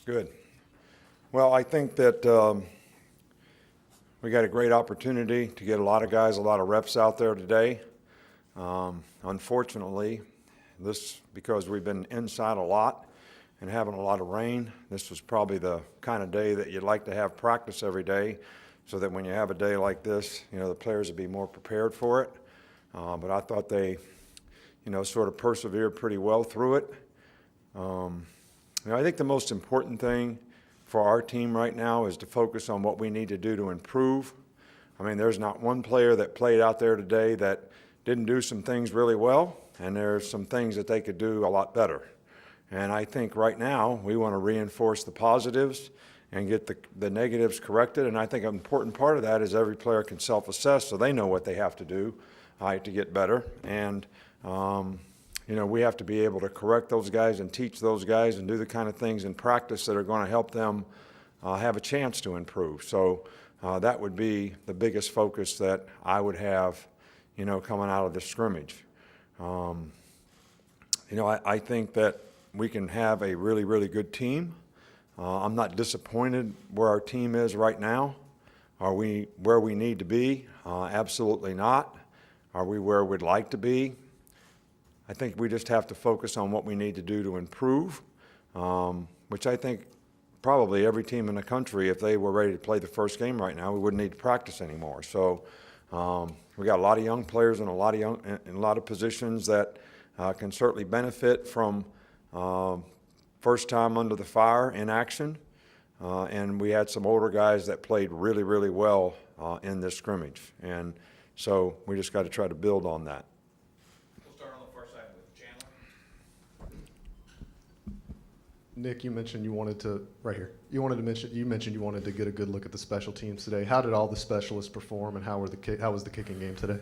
Good. Well, I think that we got a great opportunity to get a lot of guys, a lot of reps out there today. Unfortunately, because we've been inside a lot and having a lot of rain, this was probably the kind of day that you'd like to have practice every day so that when you have a day like this, the players would be more prepared for it. But I thought they, sort of persevered pretty well through it. I think the most important thing for our team right now is to focus on what we need to do to improve. I mean, there's not one player that played out there today that didn't do some things really well, and there's some things that they could do a lot better. And I think right now we want to reinforce the positives and get the negatives corrected. And I think an important part of that is every player can self-assess so they know what they have to do to get better. And we have to be able to correct those guys and teach those guys and do the kind of things in practice that are going to help them have a chance to improve. So that would be the biggest focus that I would have, coming out of the scrimmage. I think that we can have a really, really good team. I'm not disappointed where our team is right now. Are we where we need to be? Absolutely not. Are we where we'd like to be? I think we just have to focus on what we need to do to improve, which I think probably every team in the country, if they were ready to play the first game right now, we wouldn't need to practice anymore. So we got a lot of young players in a lot of positions that can certainly benefit from first time under the fire in action. And we had some older guys that played really, really well in this scrimmage. And so we just got to try to build on that. Nick, you mentioned you wanted to get a good look at the special teams today. How did all the specialists perform, and how was the kicking game today?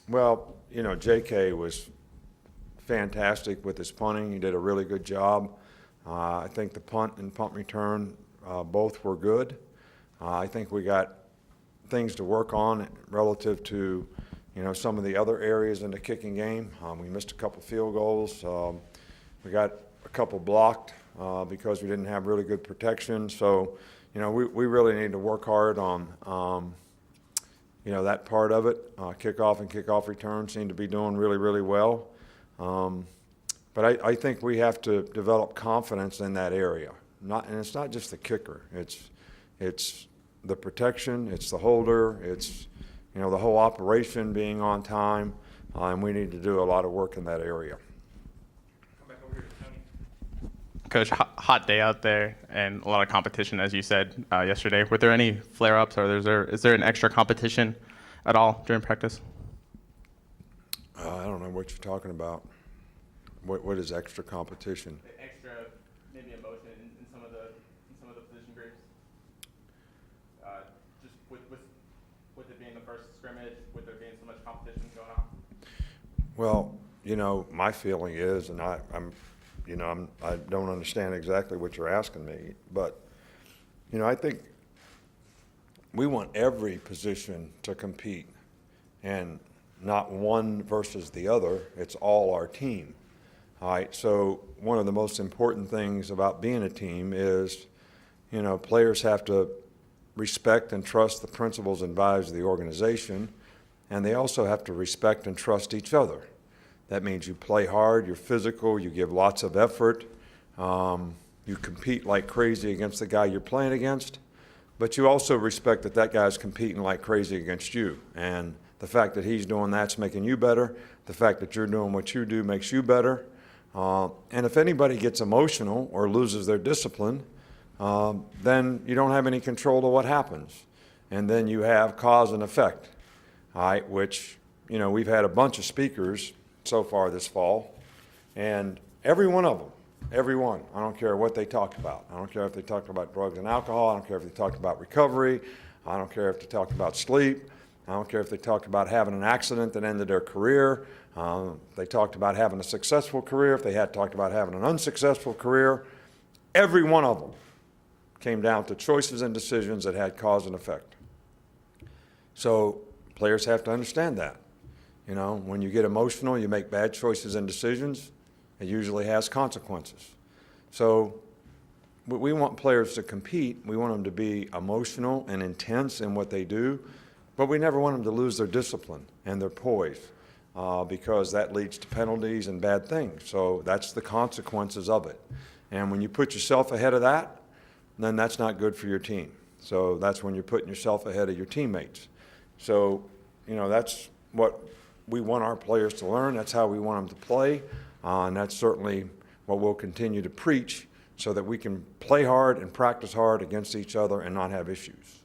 Well, J.K. was fantastic with his punting. He did a really good job. I think the punt and punt return both were good. I think we got things to work on relative to some of the other areas in the kicking game. We missed a couple field goals. We got a couple blocked because we didn't have really good protection. So, we really need to work hard on, that part of it. Kickoff and kickoff return seem to be doing really, really well. But I think we have to develop confidence in that area. And it's not just the kicker. It's the protection. It's the holder. It's, the whole operation being on time. And we need to do a lot of work in that area. Coach, hot day out there and a lot of competition, as you said yesterday. Were there any flare-ups, or is there an extra competition at all during practice? I don't know what you're talking about. What is extra competition? Extra, maybe emotion in some of the position groups. Just with it being the first scrimmage, with there being so much competition going on. Well, my feeling is, and I don't understand exactly what you're asking me, but, I think we want every position to compete and not one versus the other. It's all our team. All right, so one of the most important things about being a team is, players have to respect and trust the principles and values of the organization, and they also have to respect and trust each other. That means you play hard, you're physical, you give lots of effort, you compete like crazy against the guy you're playing against, but you also respect that guy's competing like crazy against you. And the fact that he's doing that's making you better. The fact that you're doing what you do makes you better. And if anybody gets emotional or loses their discipline, then you don't have any control of what happens. And then you have cause and effect, all right, which, we've had a bunch of speakers so far this fall, and every one of them, I don't care what they talked about. I don't care if they talked about drugs and alcohol. I don't care if they talked about recovery. I don't care if they talked about sleep. I don't care if they talked about having an accident that ended their career. They talked about having a successful career. If they had talked about having an unsuccessful career, every one of them came down to choices and decisions that had cause and effect. So players have to understand that. When you get emotional, you make bad choices and decisions, it usually has consequences. So we want players to compete. We want them to be emotional and intense in what they do, but we never want them to lose their discipline and their poise because that leads to penalties and bad things. So that's the consequences of it. And when you put yourself ahead of that, then that's not good for your team. So that's when you're putting yourself ahead of your teammates. So, that's what we want our players to learn. That's how we want them to play. And that's certainly what we'll continue to preach so that we can play hard and practice hard against each other and not have issues.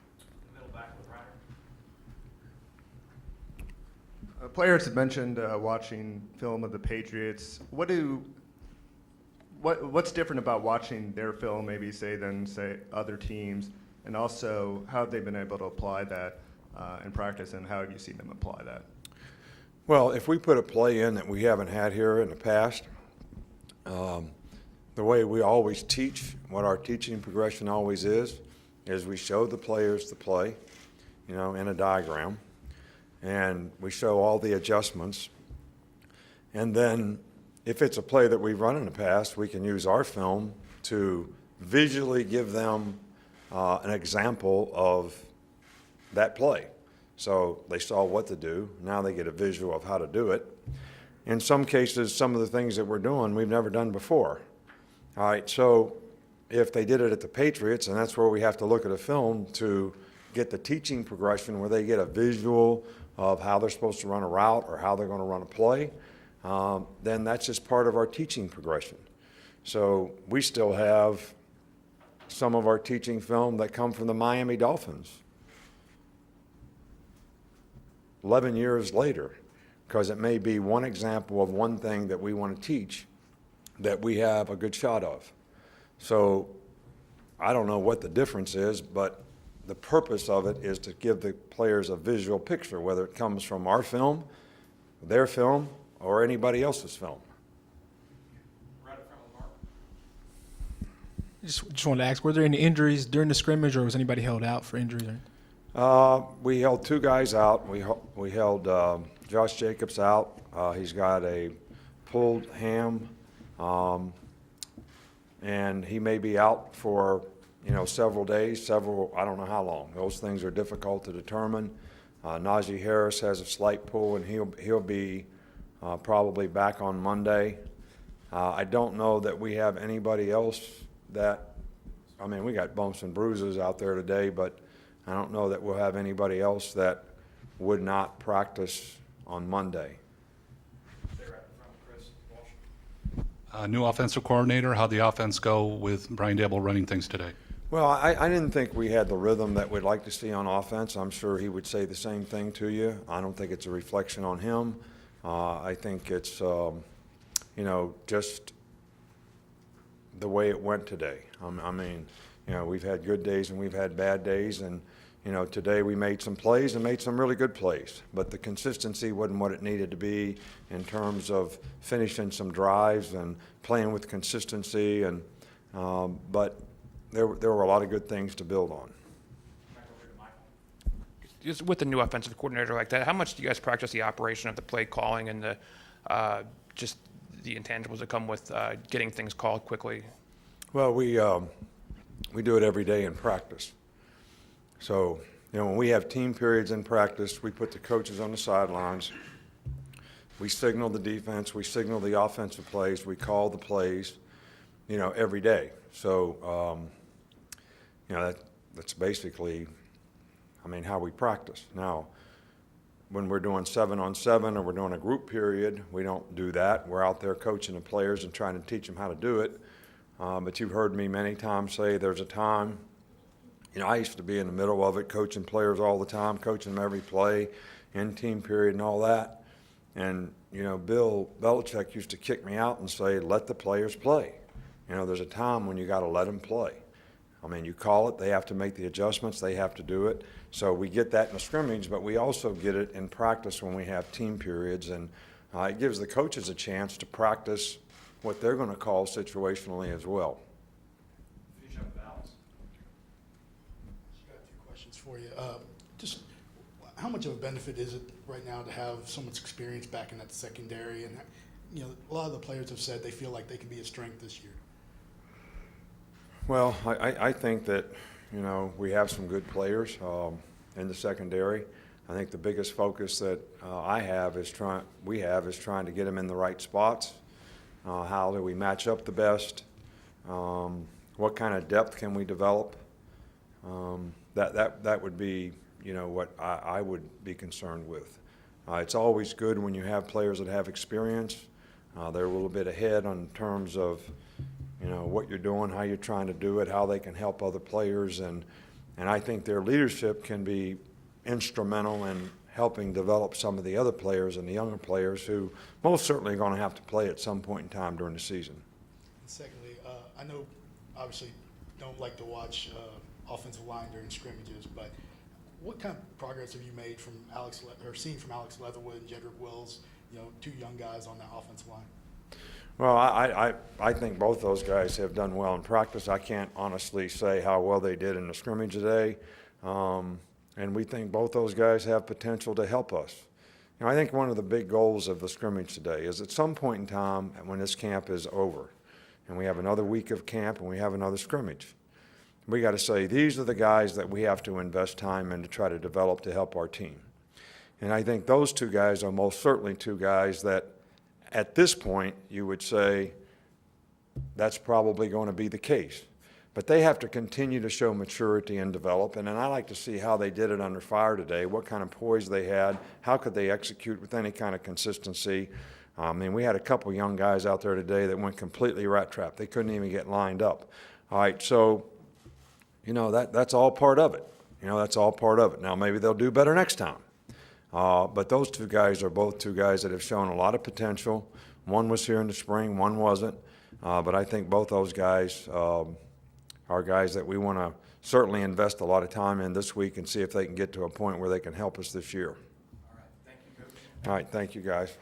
Players had mentioned watching film of the Patriots. What's different about watching their film, maybe than other teams, and also how have they been able to apply that in practice, and how have you seen them apply that? Well, if we put a play in that we haven't had here in the past, the way we always teach, what our teaching progression always is we show the players the play, in a diagram, and we show all the adjustments. And then if it's a play that we've run in the past, we can use our film to visually give them an example of that play. So they saw what to do. Now they get a visual of how to do it. In some cases, some of the things that we're doing, we've never done before. All right, so if they did it at the Patriots, and that's where we have to look at a film to get the teaching progression where they get a visual of how they're supposed to run a route or how they're going to run a play, then that's just part of our teaching progression. So we still have some of our teaching film that come from the Miami Dolphins 11 years later, because it may be one example of one thing that we want to teach that we have a good shot of. So I don't know what the difference is, but the purpose of it is to give the players a visual picture, whether it comes from our film, their film, or anybody else's film. Just wanted to ask, were there any injuries during the scrimmage, or was anybody held out for injuries? We held two guys out. We held Josh Jacobs out. He's got a pulled ham, and he may be out for several days, I don't know how long. Those things are difficult to determine. Najee Harris has a slight pull, and he'll be probably back on Monday. I don't know that we have anybody else we got bumps and bruises out there today, but I don't know that we'll have anybody else that would not practice on Monday. New offensive coordinator, how'd the offense go with Brian Dable running things today? Well, I didn't think we had the rhythm that we'd like to see on offense. I'm sure he would say the same thing to you. I don't think it's a reflection on him. I think it's, just the way it went today. We've had good days and we've had bad days, and today we made some plays and made some really good plays, but the consistency wasn't what it needed to be in terms of finishing some drives and playing with consistency, and but there were a lot of good things to build on. Just with the new offensive coordinator like that, how much do you guys practice the operation of the play calling and the just the intangibles that come with getting things called quickly? Well, we do it every day in practice. So, when we have team periods in practice, we put the coaches on the sidelines. We signal the defense. We signal the offensive plays. We call the plays, every day. So, that's basically, how we practice. Now, when we're doing 7-on-7 or we're doing a group period, we don't do that. We're out there coaching the players and trying to teach them how to do it. But you've heard me many times say there's a time. I used to be in the middle of it, coaching players all the time, coaching them every play, in team period and all that. And, Bill Belichick used to kick me out and say, let the players play. There's a time when you got to let them play. You call it, they have to make the adjustments, they have to do it. So we get that in the scrimmage, but we also get it in practice when we have team periods. And it gives the coaches a chance to practice what they're going to call situationally as well. For you. Just how much of a benefit is it right now to have so much experience back in that secondary? And a lot of the players have said they feel like they can be a strength this year. Well, I think that, you know, we have some good players in the secondary. I think the biggest focus that we have is trying to get them in the right spots. How do we match up the best? What kind of depth can we develop? That would be, you know, what I would be concerned with. It's always good when you have players that have experience. They're a little bit ahead in terms of, you know, what you're doing, how you're trying to do it, how they can help other players, and I think their leadership can be instrumental in helping develop some of the other players and the younger players who most certainly are going to have to play at some point in time during the season. And secondly, I know obviously don't like to watch offensive line during scrimmages, but what kind of progress have you made from seen from Alex Leatherwood and Jedrick Wills, you know, two young guys on that offensive line? Well, I think both those guys have done well in practice. I can't honestly say how well they did in the scrimmage today, and we think both those guys have potential to help us. You know, I think one of the big goals of the scrimmage today is at some point in time when this camp is over and we have another week of camp and we have another scrimmage, we got to say these are the guys that we have to invest time in to try to develop to help our team. And I think those two guys are most certainly two guys that at this point you would say that's probably going to be the case. But they have to continue to show maturity and develop, and then I like to see how they did it under fire today, what kind of poise they had, how could they execute with any kind of consistency. I mean, we had a couple young guys out there today that went completely rat-trapped. They couldn't even get lined up. All right, so, you know, that's all part of it. You know, that's all part of it. Now, maybe they'll do better next time. But those two guys are both two guys that have shown a lot of potential. One was here in the spring, one wasn't. But I think both those guys are guys that we want to certainly invest a lot of time in this week and see if they can get to a point where they can help us this year. All right, thank you, Coach. All right, thank you, guys.